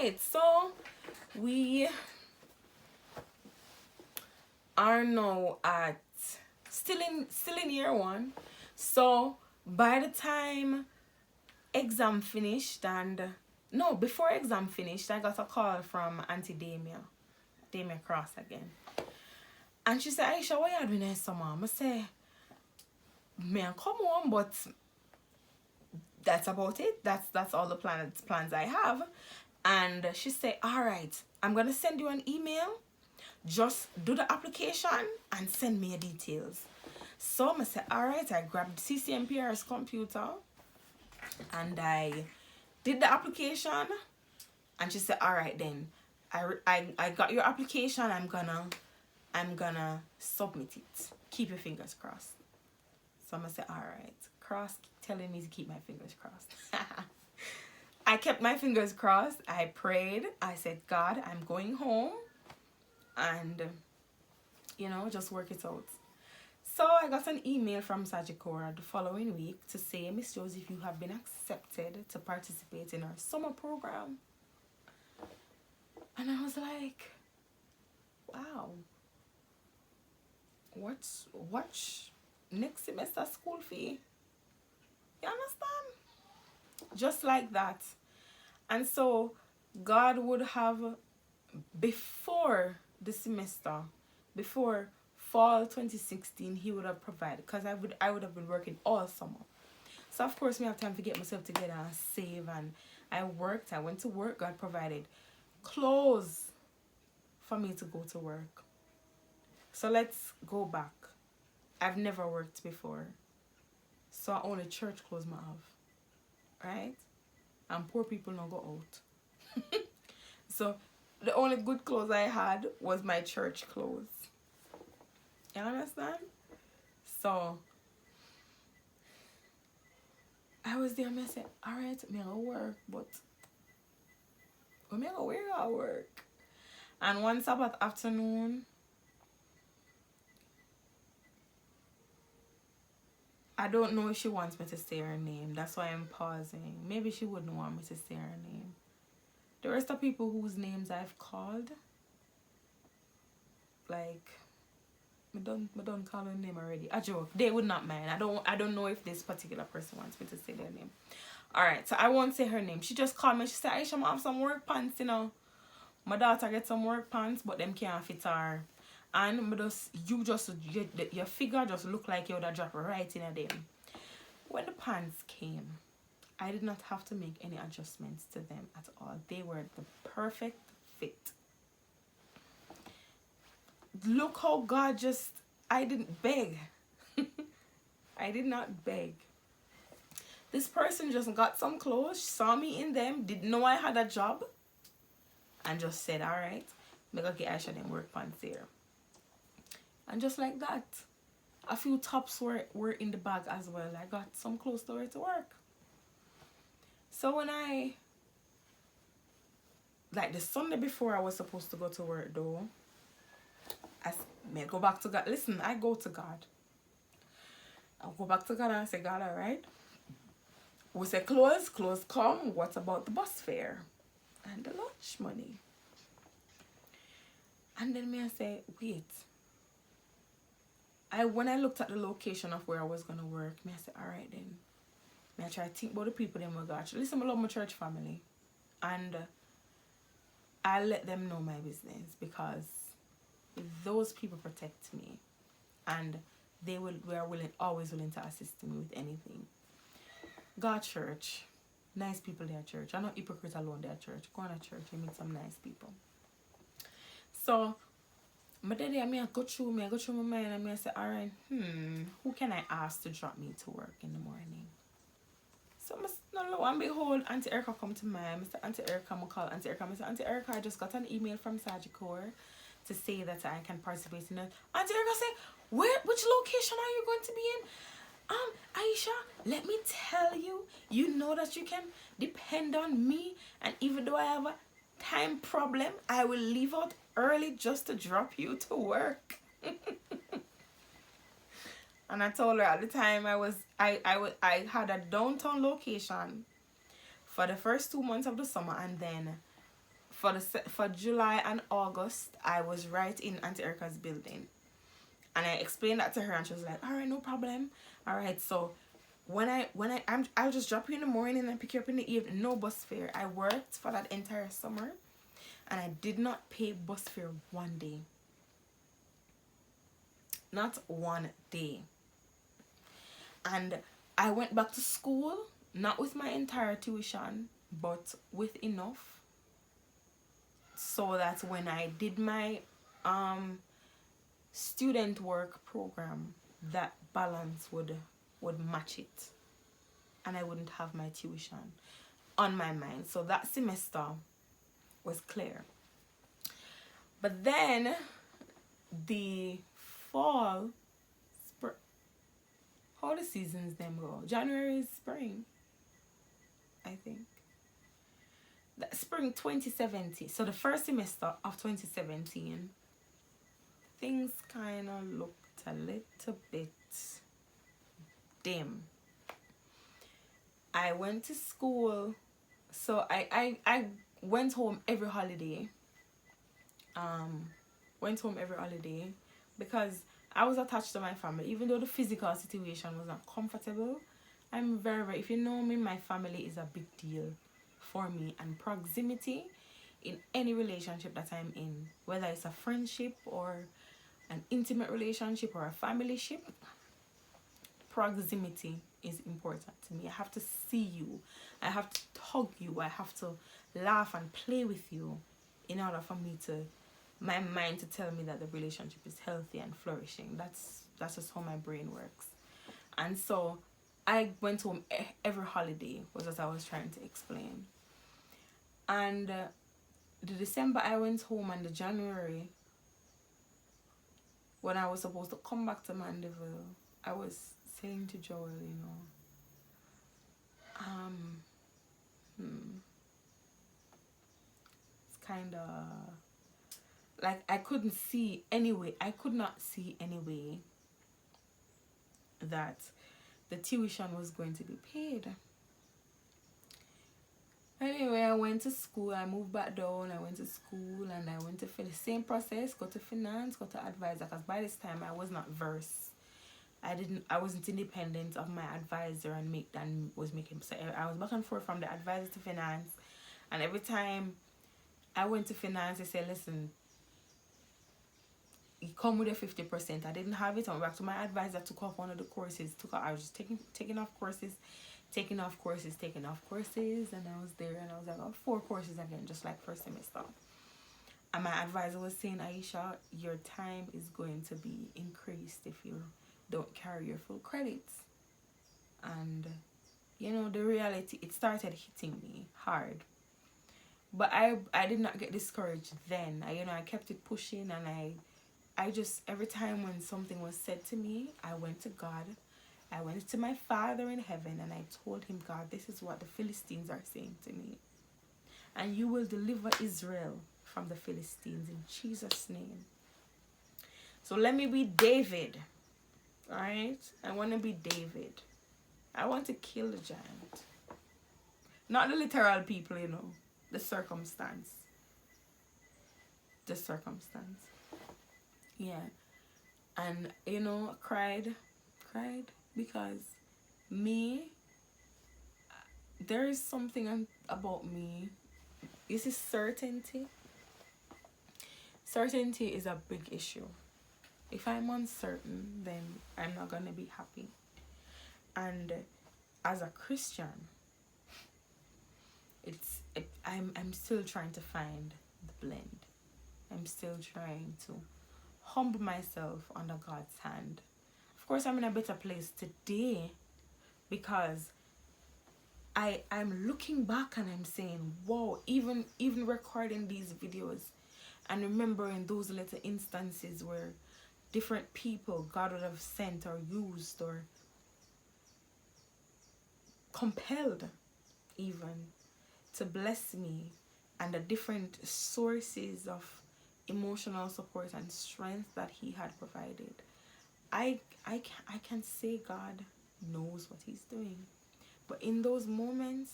right, so we are now at still in year one. So by the time exam finished and no, before exam finished, I got a call from Auntie Damia Cross again. And she said, Aisha, what you doing this summer? I say, me I come home, but that's about it. That's all the plans I have. And she said, all right, I'm gonna send you an email. Just do the application and send me your details. So I said, all right. I grabbed CCMPR's computer and I did the application. And she said, all right then. I got your application. I'm gonna submit it. Keep your fingers crossed. So I'm gonna say, all right. Cross telling me to keep my fingers crossed. I kept my fingers crossed. I prayed. I said, God, I'm going home. And, just work it out. So I got an email from Sagicor the following week to say, Miss Joseph, you have been accepted to participate in our summer program. And I was like, wow. What's next semester school fee? You understand? Just like that. And so God would have, before the semester, before fall 2016, he would have provided, because I would have been working all summer. So of course me have time to get myself together and save, and I went to work. God provided clothes for me to go to work. So let's go back. I've never worked before, so I only church clothes I have, right? And poor people don't go out. So the only good clothes I had was my church clothes. You understand? So I was there and I said, alright, I'm gonna work, but I'm gonna where I work. And one Sabbath afternoon, I don't know if she wants me to say her name. That's why I'm pausing. Maybe she wouldn't want me to say her name. The rest of people whose names I've called, like, I don't call her name already. A joke. They would not mind. I don't know if this particular person wants me to say their name. Alright, so I won't say her name. She just called me. She said, Aisha, I have some work pants, My daughter get some work pants, but them can't fit her. And your figure just look like you would have dropped right in a them. When the pants came, I did not have to make any adjustments to them at all. They were the perfect fit. Look how God I didn't beg. I did not beg. This person just got some clothes, saw me in them, didn't know I had a job, and just said, alright, I'm gonna get Aisha them work pants here. And just like that, a few tops were in the bag as well. I got some clothes to wear to work. So when like the Sunday before I was supposed to go to work though, I go back to God. Listen, I go to God. I'll go back to God and I say, God, alright. We say clothes come. What about the bus fare? And the lunch money? And then I say, wait. When I looked at the location of where I was gonna work, I say, alright then. I try to think about the people them we got. Listen, I love my church family. And I let them know my business because those people protect me. And they are always willing to assist me with anything. God church. Nice people there church. I'm not hypocrite alone there church. Go on a church, you meet some nice people. So my daddy, I go through my mind and I say, alright, who can I ask to drop me to work in the morning? So lo and behold, Auntie Erica come to mind. Mr. Auntie Erica, I call Auntie Erica. I say, Auntie Erica, I just got an email from Sagicor to say that I can participate in it. Auntie Erica say, which location are you going to be in? Aisha, let me tell you, you know that you can depend on me, and even though I have a time problem, I will leave out early just to drop you to work. And I told her at the time I had a downtown location for the first 2 months of the summer, and then for July and August, I was right in Auntie Erica's building. And I explained that to her and she was like, all right, no problem. All right, so I'll just drop you in the morning and pick you up in the evening. No bus fare. I worked for that entire summer and I did not pay bus fare one day. Not one day. And I went back to school, not with my entire tuition, but with enough so that when I did my student work program, that balance would match it and I wouldn't have my tuition on my mind. So that semester was clear. But then the fall, how the seasons them go? January is spring, I think. That spring 2017. So the first semester of 2017, things kind of looked a little bit dim. I went to school, so I went home every holiday. Went home every holiday because I was attached to my family. Even though the physical situation was not comfortable, I'm very, if you know me, my family is a big deal for me. And proximity in any relationship that I'm in, whether it's a friendship or an intimate relationship or a family ship, proximity is important to me. I have to see you, I have to hug you, I have to laugh and play with you in order for me to, my mind to tell me that the relationship is healthy and flourishing. That's just how my brain works. And so I went home every holiday, was what I was trying to explain. And the December I went home, and the January when I was supposed to come back to Mandeville, I was saying to Joel, you know, it's kind of like I could not see any way that the tuition was going to be paid. Anyway, I went to school, I moved back down, I went to school, and I went to the same process, go to finance, go to advisor, because by this time I was not versed. I wasn't independent of my advisor and was making, so I was back and forth from the advisor to finance. And every time I went to finance, they said, listen, you come with a 50%. I didn't have it. I went back to my advisor, took off one of the courses. I was just taking off courses, and I was there, and I was like, oh, 4 courses again, just like first semester. And my advisor was saying, Aisha, your time is going to be increased if you don't carry your full credits. And you know, the reality, it started hitting me hard. But I did not get discouraged then. I kept it pushing, and I just, every time when something was said to me, I went to God. I went to my Father in heaven, and I told him, God, this is what the Philistines are saying to me. And you will deliver Israel from the Philistines in Jesus' name. So let me be David. Alright? I want to be David. I want to kill the giant. Not the literal people, you know. The circumstance. Yeah. And, you know, cried because there is something about me. This is certainty. Certainty is a big issue. If I'm uncertain, then I'm not going to be happy. And as a Christian, I'm still trying to find the blend. I'm still trying to humble myself under God's hand. Of course, I'm in a better place today because I'm looking back and I'm saying, wow, even recording these videos and remembering those little instances where different people God would have sent or used or compelled even to bless me, and the different sources of emotional support and strength that he had provided. I can say God knows what he's doing. But in those moments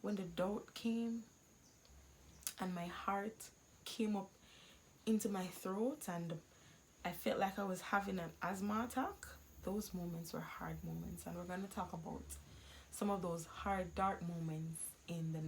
when the doubt came and my heart came up into my throat, and I felt like I was having an asthma attack. Those moments were hard moments, and we're going to talk about some of those hard, dark moments in the